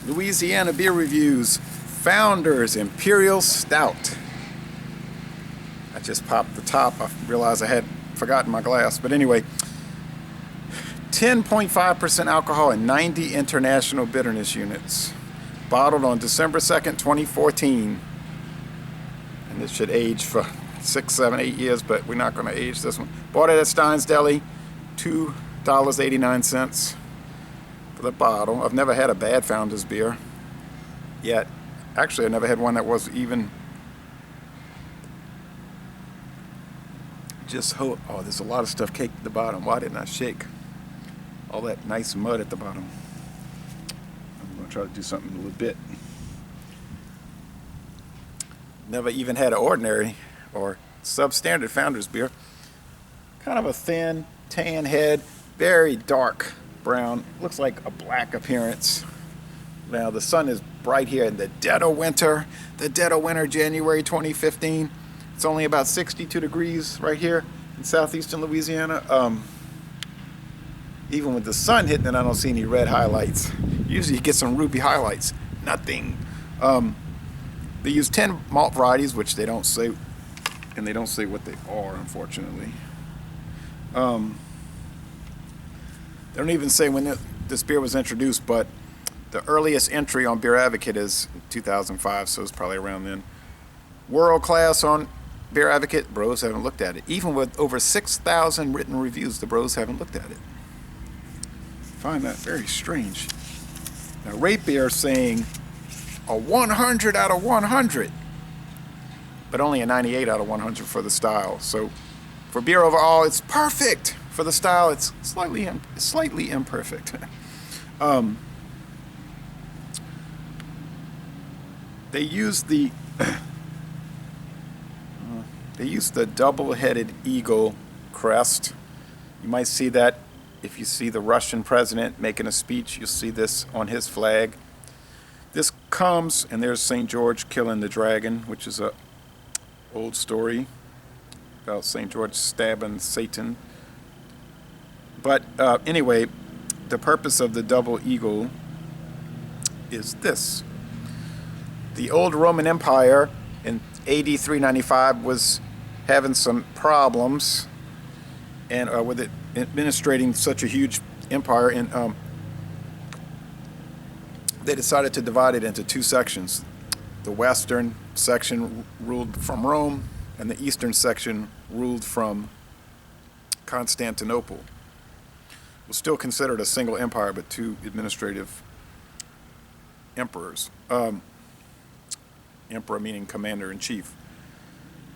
Louisiana beer reviews. Founders Imperial Stout. I just popped the top. I realized I had forgotten my glass. But anyway, 10.5% alcohol and 90 international bitterness units. Bottled on December 2nd, 2014. And this should age for 6, 7, 8 years, but we're not going to age this one. Bought it at Stein's Deli, $2.89 for the bottle. I've never had a bad Founders beer yet. Actually, I never had one that was even oh, there's a lot of stuff caked at the bottom. Why didn't I shake all that nice mud at the bottom? I'm going to try to do something in a little bit. Never even had an ordinary or substandard Founders beer. Kind of a thin, tan head, very dark brown. Looks like a black appearance. Now the sun is bright here in the dead of winter. January 2015. It's only about 62 degrees right here in southeastern Louisiana. Even with the sun hitting it, I don't see any red highlights. Usually you get some ruby highlights. Nothing. They use 10 malt varieties, which they don't say, and they don't say what they are, unfortunately. They don't even say when this beer was introduced, but the earliest entry on Beer Advocate is 2005, so it's probably around then. World class on Beer Advocate, bros haven't looked at it. Even with over 6,000 written reviews, the bros haven't looked at it. I find that very strange. Now, Rate Beer saying a 100 out of 100, but only a 98 out of 100 for the style. So for beer overall, it's perfect. For the style, it's slightly imperfect. They use the double-headed eagle crest. You might see that if you see the Russian president making a speech. You'll see this on his flag. This comes, and there's St. George killing the dragon, which is a old story about St. George stabbing Satan. But anyway, the purpose of the double eagle is this. The old Roman Empire in AD 395 was having some problems, and with it administrating such a huge empire, and they decided to divide it into two sections. The western section ruled from Rome, and the eastern section ruled from Constantinople. It was still considered a single empire, but two administrative emperors. Emperor meaning commander-in-chief.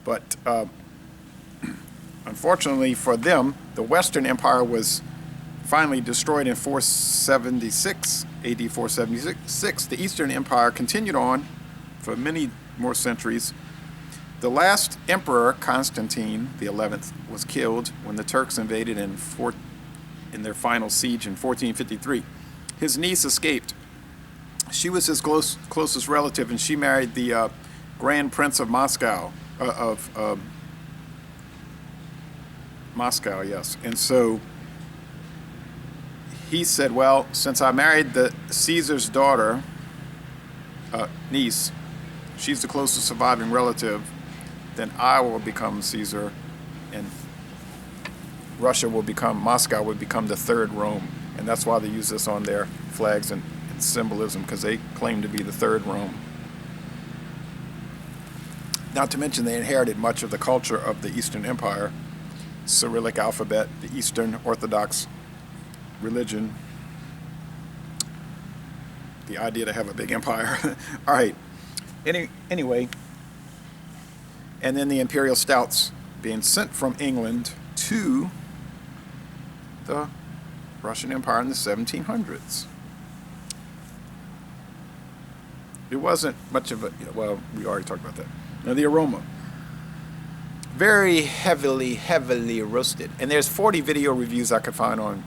But unfortunately for them, the Western Empire was finally destroyed in 476, AD 476. The Eastern Empire continued on for many more centuries. The last emperor, Constantine the 11th, was killed when the Turks invaded in their final siege in 1453. His niece escaped. She was his closest relative, and she married the Grand Prince of Moscow, Moscow, yes. And so he said, well, since I married the Caesar's daughter, niece, she's the closest surviving relative, then I will become Caesar, and Moscow would become the third Rome. And that's why they use this on their flags and symbolism, because they claim to be the third Rome. Not to mention they inherited much of the culture of the Eastern Empire, Cyrillic alphabet, the Eastern Orthodox religion, the idea to have a big empire. All right. Anyway, and then the Imperial Stouts being sent from England to the Russian Empire in the 1700s. It wasn't much of a, well, we already talked about that. Now the aroma. Very heavily roasted. And there's 40 video reviews I could find on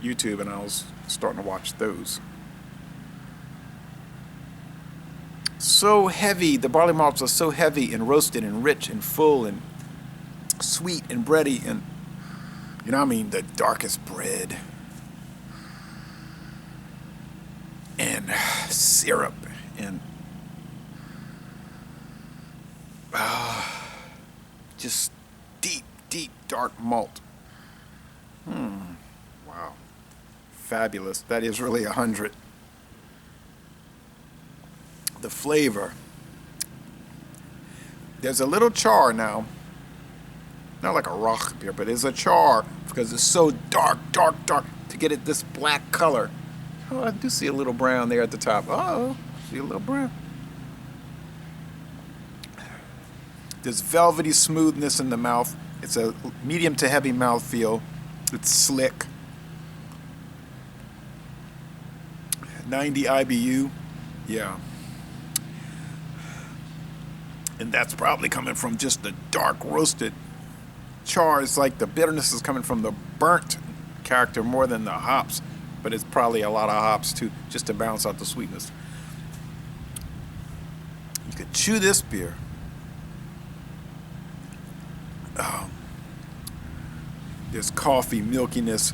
YouTube, and I was starting to watch those. So heavy, the barley malts are so heavy and roasted and rich and full and sweet and bready, and you know what I mean, the darkest bread. syrup and just deep, deep dark malt. Wow. Fabulous. That is really 100. The flavor. There's a little char now. Not like a rock beer, but it's a char because it's so dark, dark, dark to get it this black color. Oh, I do see a little brown there at the top. Oh, see a little brown. There's velvety smoothness in the mouth. It's a medium to heavy mouthfeel. It's slick. 90 IBU. Yeah. And that's probably coming from just the dark roasted char. It's like the bitterness is coming from the burnt character more than the hops. But it's probably a lot of hops too, just to balance out the sweetness. You could chew this beer. There's coffee, milkiness,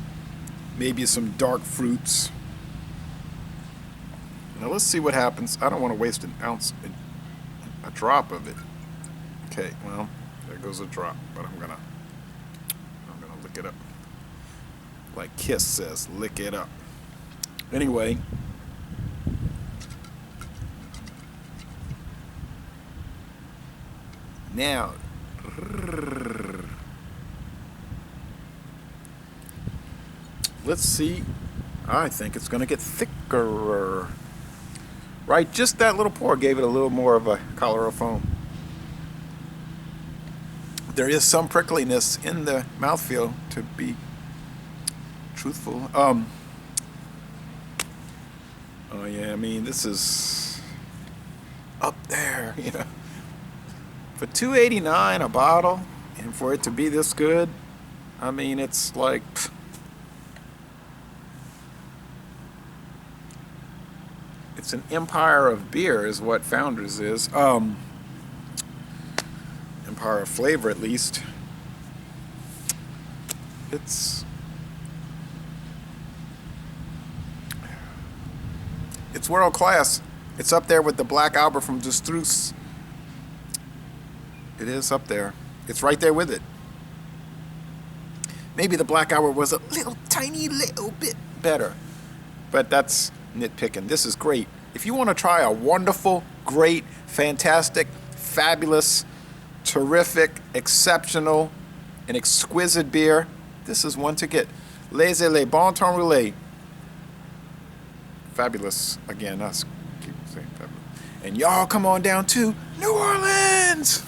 maybe some dark fruits. Now let's see what happens. I don't want to waste an ounce, a drop of it. Okay, well, there goes a drop, but I'm gonna lick it up. Like Kiss says, lick it up. Anyway. Now, let's see. I think it's going to get thicker. Right, just that little pour gave it a little more of a color of foam. There is some prickliness in the mouthfeel, to be truthful. Oh yeah, I mean, this is up there, you know. For $2.89 a bottle, and for it to be this good, I mean, it's like, it's an empire of beer is what Founders is. Empire of flavor, at least. It's world class. It's up there with the Black Albert from Destruce. It is up there. It's right there with it. Maybe the Black Albert was a tiny little bit better, but that's nitpicking. This is great. If you want to try a wonderful, great, fantastic, fabulous, terrific, exceptional, and exquisite beer, this is one to get. Laissez les bon temps rouler. Fabulous. Again, I keep saying fabulous. And y'all come on down to New Orleans.